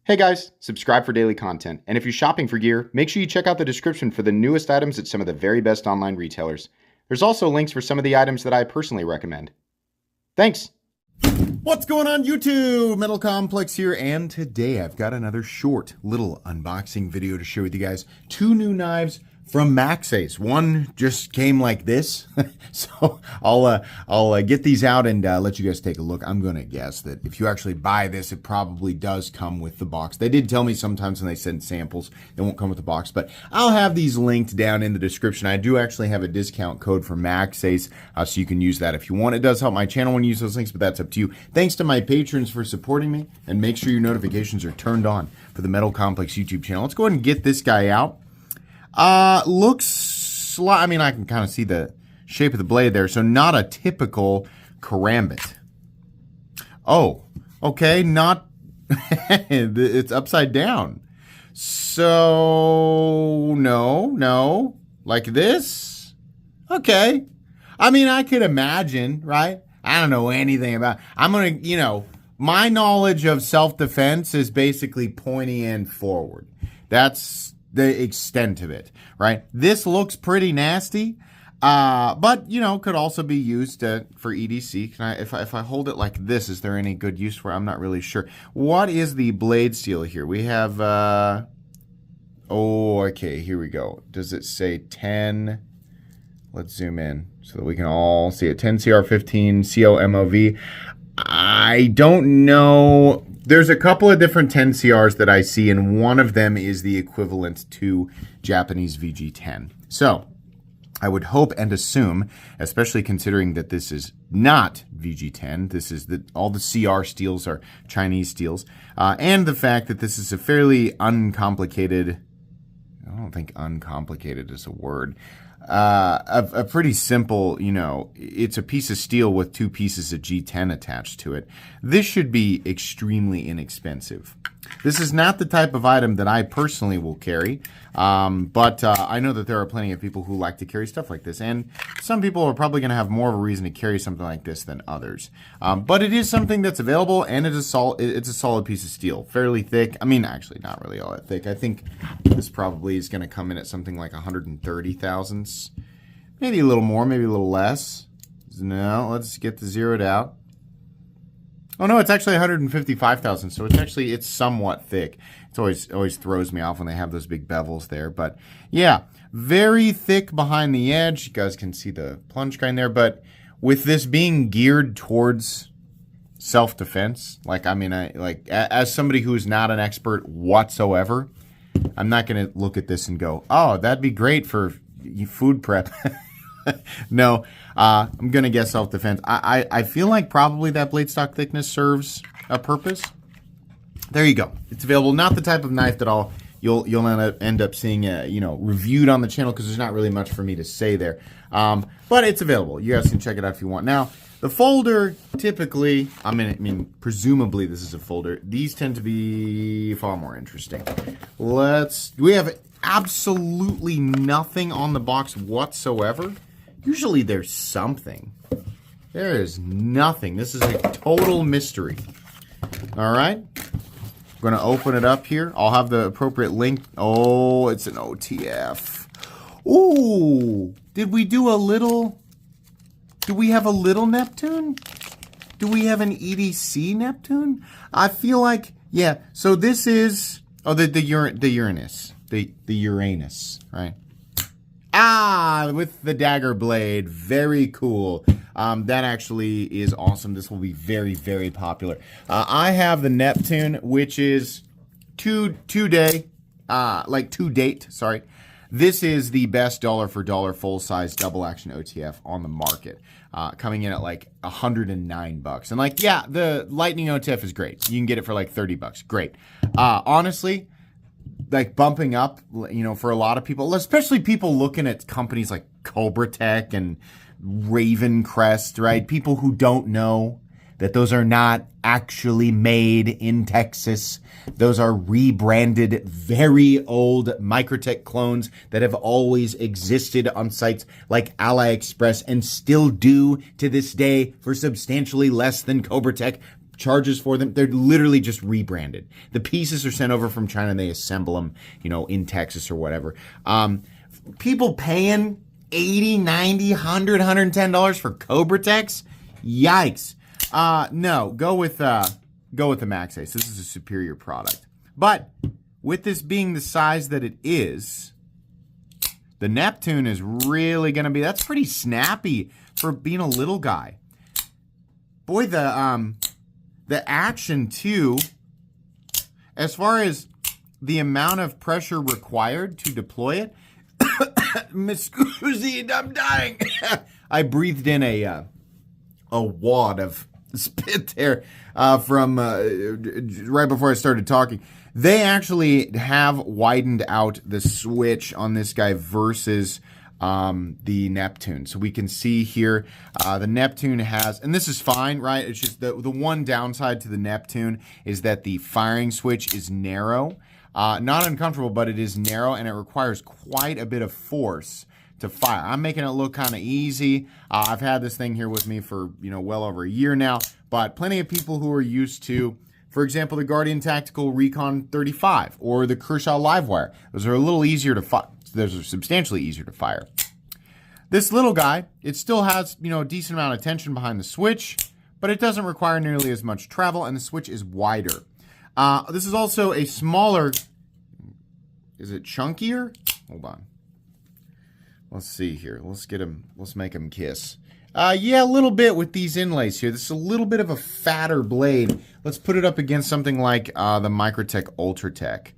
Hey guys, subscribe for daily content, and if you're shopping for gear, make sure you check out the description for the newest items at some of the very best online retailers. There's also links for some of the items that I personally recommend. Thanks! What's going on YouTube? Metal Complex here, and today I've got another short little unboxing video to share with you guys. Two new knives from Maxace. One just came like this, so I'll get these out and let you guys take a look. I'm gonna guess that if you actually buy this, it probably does come with the box. They did tell me sometimes when they send samples, they won't come with the box, but I'll have these linked down in the description. I do actually have a discount code for Maxace, so you can use that if you want. It does help my channel when you use those links, but that's up to you. Thanks to my patrons for supporting me, and make sure your notifications are turned on for the Metal Complex YouTube channel. Let's go ahead and get this guy out. I mean, I can kind of see the shape of the blade there, so not a typical karambit. Oh, okay, not, it's upside down. So, no, like this? Okay. I mean, I could imagine, right? I don't know anything about, my knowledge of self-defense is basically pointy end forward. That's the extent of it, right? This looks pretty nasty, but could also be used for EDC. Can if I hold it like this, is there any good use for it? I'm not really sure. What is the blade steel here? We have okay, here we go. Does it say 10? Let's zoom in so that we can all see it. 10 CR15 COMOV. I don't know. There's a couple of different 10 CRs that I see, and one of them is the equivalent to Japanese VG10. So I would hope and assume, especially considering that this is not VG10, this is all the CR steels are Chinese steels, and the fact that this is a fairly uncomplicated, I don't think uncomplicated is a word, a pretty simple, it's a piece of steel with two pieces of G10 attached to it. This should be extremely inexpensive. This is not the type of item that I personally will carry, but I know that there are plenty of people who like to carry stuff like this, and some people are probably going to have more of a reason to carry something like this than others. But it is something that's available, and it's a solid piece of steel, fairly thick. I mean, actually, not really all that thick. I think this probably is going to come in at something like 130 thousandths, maybe a little more, maybe a little less. No, let's get the zeroed out. Oh no, it's actually 155,000, so it's somewhat thick. It always throws me off when they have those big bevels there, but yeah, very thick behind the edge. You guys can see the plunge kind there, but with this being geared towards self-defense, as somebody who is not an expert whatsoever, I'm not going to look at this and go, oh, that'd be great for food prep. No, I'm going to guess self-defense. I feel like probably that blade stock thickness serves a purpose. There you go. It's available. Not the type of knife that you'll end up seeing reviewed on the channel, because there's not really much for me to say there. But it's available. You guys can check it out if you want. Now, the folder typically, presumably this is a folder. These tend to be far more interesting. We have absolutely nothing on the box whatsoever. Usually there's something. There is nothing. This is a total mystery. All right. I'm going to open it up here. I'll have the appropriate link. Oh, it's an OTF. Ooh. Do we have a little Neptune? Do we have an EDC Neptune? I feel like, yeah. So this is, the Uranus. The Uranus, right? With the dagger blade. Very cool. That actually is awesome. This will be very, very popular. I have the Neptune, which is to date, sorry. This is the best dollar for dollar full-size double-action OTF on the market, coming in at like $109. And yeah, the Lightning OTF is great. You can get it for like $30. Great. Honestly, bumping up, for a lot of people, especially people looking at companies like Cobra Tech and Raven Crest, right? People who don't know that those are not actually made in Texas. Those are rebranded, very old Microtech clones that have always existed on sites like AliExpress and still do to this day for substantially less than Cobra Tech. charges for them. They're literally just rebranded. The pieces are sent over from China and they assemble them, in Texas or whatever. People paying $80, $90, $100, $110 for Cobra Techs? Yikes. No, go with the Maxace. This is a superior product. But with this being the size that it is, the Neptune is really going to be, that's pretty snappy for being a little guy. Boy, the action too, as far as the amount of pressure required to deploy it, Miss Scusi, I'm dying. I breathed in a wad of spit there from right before I started talking. They actually have widened out the switch on this guy versus the Neptune. So we can see here the Neptune has, and this is fine, right? It's just the one downside to the Neptune is that the firing switch is narrow. Not uncomfortable, but it is narrow and it requires quite a bit of force to fire. I'm making it look kind of easy. I've had this thing here with me for, well over a year now, but plenty of people who are used to, for example, the Guardian Tactical Recon 35 or the Kershaw Livewire. Those are a little easier to fire. Those are substantially easier to fire. This little guy, it still has, a decent amount of tension behind the switch, but it doesn't require nearly as much travel, and the switch is wider. This is also a smaller, is it chunkier? Hold on. Let's see here. Let's make him kiss. Yeah, a little bit with these inlays here. This is a little bit of a fatter blade. Let's put it up against something like the Microtech Ultratech.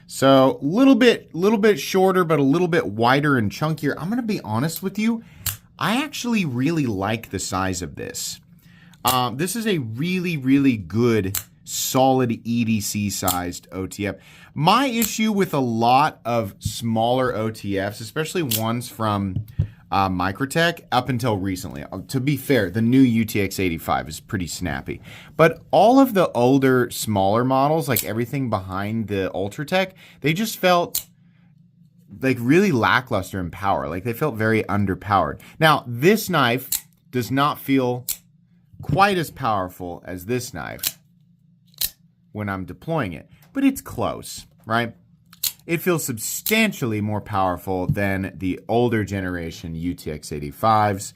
So a little bit shorter, but a little bit wider and chunkier. I'm going to be honest with you. I actually really like the size of this. This is a really, really good, solid EDC-sized OTF. My issue with a lot of smaller OTFs, especially ones from Microtech, up until recently, to be fair, the new UTX-85 is pretty snappy. But all of the older, smaller models, like everything behind the Ultratech, they just felt like really lackluster in power. Like they felt very underpowered. Now, this knife does not feel quite as powerful as this knife when I'm deploying it, but it's close, right? It feels substantially more powerful than the older generation UTX-85s.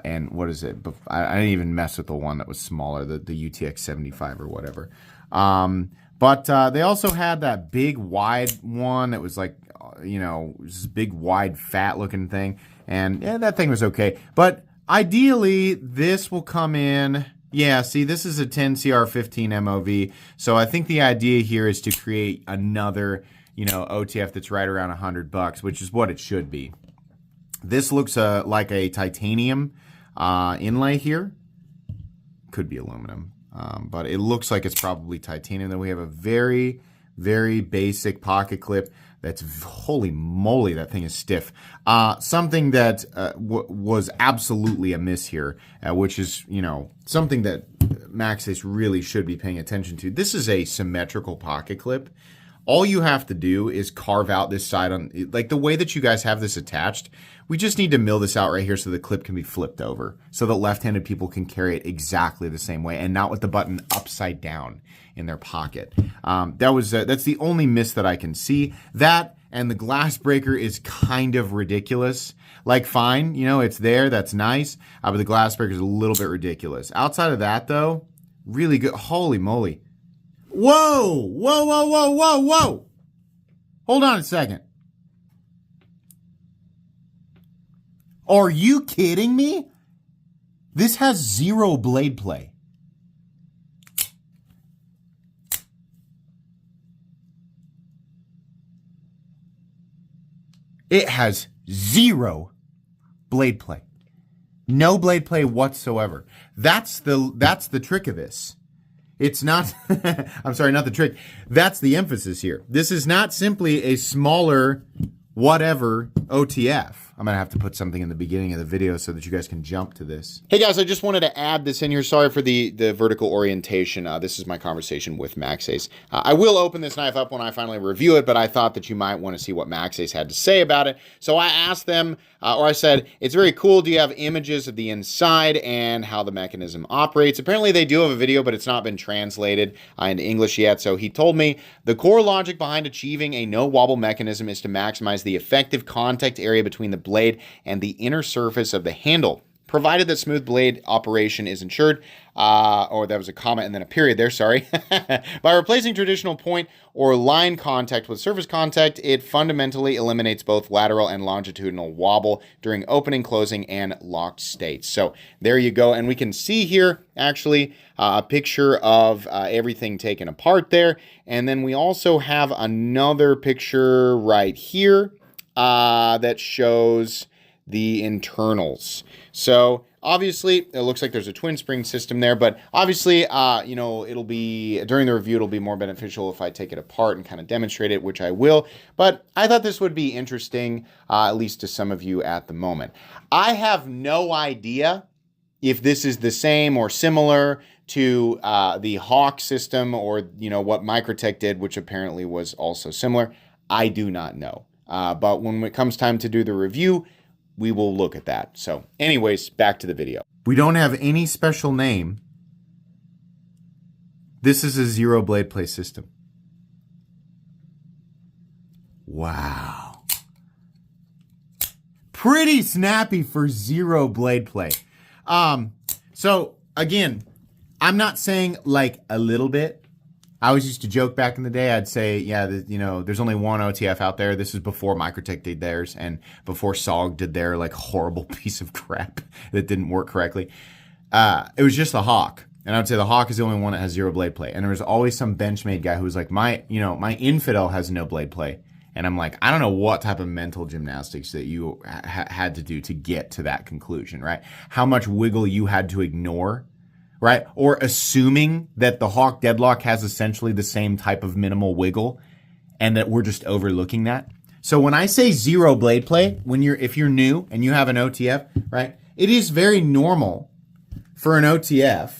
And what is it? I didn't even mess with the one that was smaller, the UTX-75 or whatever. But they also had that big, wide one that was like, this big, wide, fat-looking thing. And yeah, that thing was okay. But ideally, this will come in. Yeah, see, this is a 10CR15 MOV. So I think the idea here is to create another, OTF that's right around $100, which is what it should be. This looks like a titanium inlay here. Could be aluminum, but it looks like it's probably titanium. Then we have a very, very basic pocket clip. That's, holy moly, that thing is stiff. Something that was absolutely amiss here, which is, something that Maxace really should be paying attention to. This is a symmetrical pocket clip. All you have to do is carve out this side on, like the way that you guys have this attached. We just need to mill this out right here so the clip can be flipped over so that left-handed people can carry it exactly the same way and not with the button upside down in their pocket. That's the only miss that I can see. That and the glass breaker is kind of ridiculous. Like, fine, it's there, that's nice, but the glass breaker is a little bit ridiculous. Outside of that, though, really good. Holy moly. Whoa! Whoa, whoa, whoa, whoa, whoa! Hold on a second. Are you kidding me? This has 0 blade play. It has 0 blade play. No blade play whatsoever. That's the trick of this. It's not, I'm sorry, not the trick. That's the emphasis here. This is not simply a smaller whatever OTF. I'm going to have to put something in the beginning of the video so that you guys can jump to this. Hey guys, I just wanted to add this in here. Sorry for the vertical orientation. This is my conversation with Maxace. I will open this knife up when I finally review it, but I thought that you might want to see what Maxace had to say about it. So I asked them, or I said, it's very cool. Do you have images of the inside and how the mechanism operates? Apparently they do have a video, but it's not been translated into English yet. So he told me the core logic behind achieving a no wobble mechanism is to maximize the effective contact area between the blade and the inner surface of the handle, provided that smooth blade operation is ensured, or that was a comma and then a period there, sorry. By replacing traditional point or line contact with surface contact, it fundamentally eliminates both lateral and longitudinal wobble during opening, closing, and locked states. So there you go. And we can see here, actually, a picture of everything taken apart there. And then we also have another picture right here that shows the internals. So obviously it looks like there's a twin spring system there, but obviously, you know, it'll be during the review, it'll be more beneficial if I take it apart and kind of demonstrate it, which I will. But I thought this would be interesting, at least to some of you at the moment. I have no idea if this is the same or similar to the Hawk system or, you know, what Microtech did, which apparently was also similar. I do not know. But when it comes time to do the review, we will look at that. So anyways, back to the video. We don't have any special name. This is a zero blade play system. Wow. Pretty snappy for zero blade play. So again, I'm not saying like a little bit. I always used to joke back in the day. I'd say, yeah, you know, there's only one OTF out there. This is before Microtech did theirs and before SOG did their like horrible piece of crap that didn't work correctly. It was just the Hawk. And I would say the Hawk is the only one that has zero blade play. And there was always some Benchmade guy who was like, my Infidel has no blade play. And I'm like, I don't know what type of mental gymnastics that you had to do to get to that conclusion, right? How much wiggle you had to ignore, right? Or assuming that the Hawk Deadlock has essentially the same type of minimal wiggle and that we're just overlooking that. So when I say zero blade play, if you're new and you have an OTF, right? It is very normal for an OTF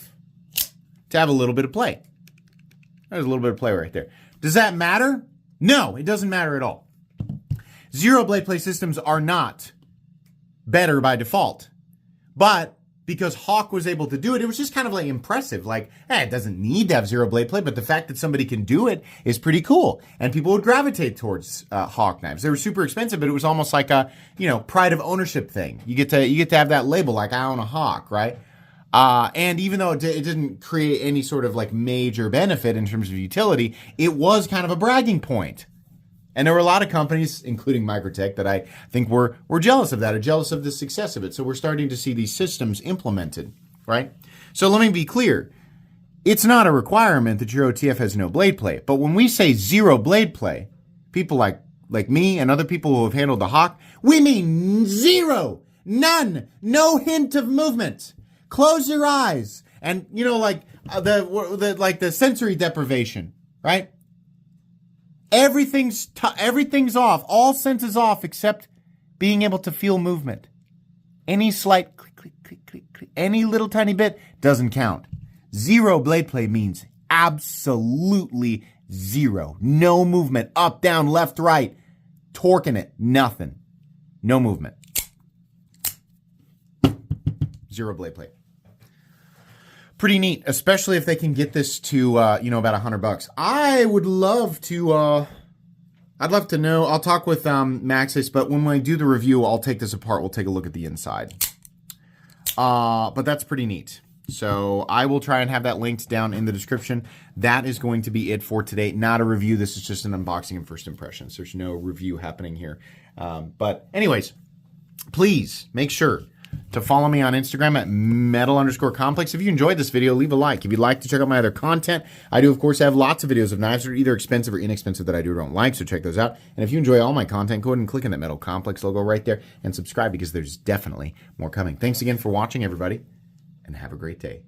to have a little bit of play. There's a little bit of play right there. Does that matter? No, it doesn't matter at all. Zero blade play systems are not better by default, but because Hawk was able to do it, it was just kind of like impressive. Like, it doesn't need to have zero blade play, but the fact that somebody can do it is pretty cool. And people would gravitate towards Hawk knives. They were super expensive, but it was almost like a, you know, pride of ownership thing. You get to have that label, like I own a Hawk, right? And even though it didn't create any sort of like major benefit in terms of utility, it was kind of a bragging point. And there were a lot of companies, including Microtech, that I think were jealous of that, or jealous of the success of it. So we're starting to see these systems implemented, right? So let me be clear. It's not a requirement that your OTF has no blade play. But when we say zero blade play, people like me and other people who have handled the Hawk, we mean zero, none, no hint of movement. Close your eyes. And, you know, like the sensory deprivation, right? Everything's off. All senses off except being able to feel movement. Any slight click, click, click, click, click, any little tiny bit doesn't count. Zero blade play means absolutely zero. No movement. Up, down, left, right. Torquing it. Nothing. No movement. Zero blade play. Pretty neat, especially if they can get this to, about $100. I would love to, I'd love to know. I'll talk with Maxace, but when I do the review, I'll take this apart. We'll take a look at the inside. But that's pretty neat. So I will try and have that linked down in the description. That is going to be it for today. Not a review. This is just an unboxing and first impressions. There's no review happening here. But anyways, please make sure to follow me on Instagram at metal_complex. If you enjoyed this video, leave a like. If you'd like to check out my other content, I do, of course, have lots of videos of knives that are either expensive or inexpensive that I do or don't like, so check those out. And if you enjoy all my content, go ahead and click on that Metal Complex logo right there and subscribe because there's definitely more coming. Thanks again for watching, everybody, and have a great day.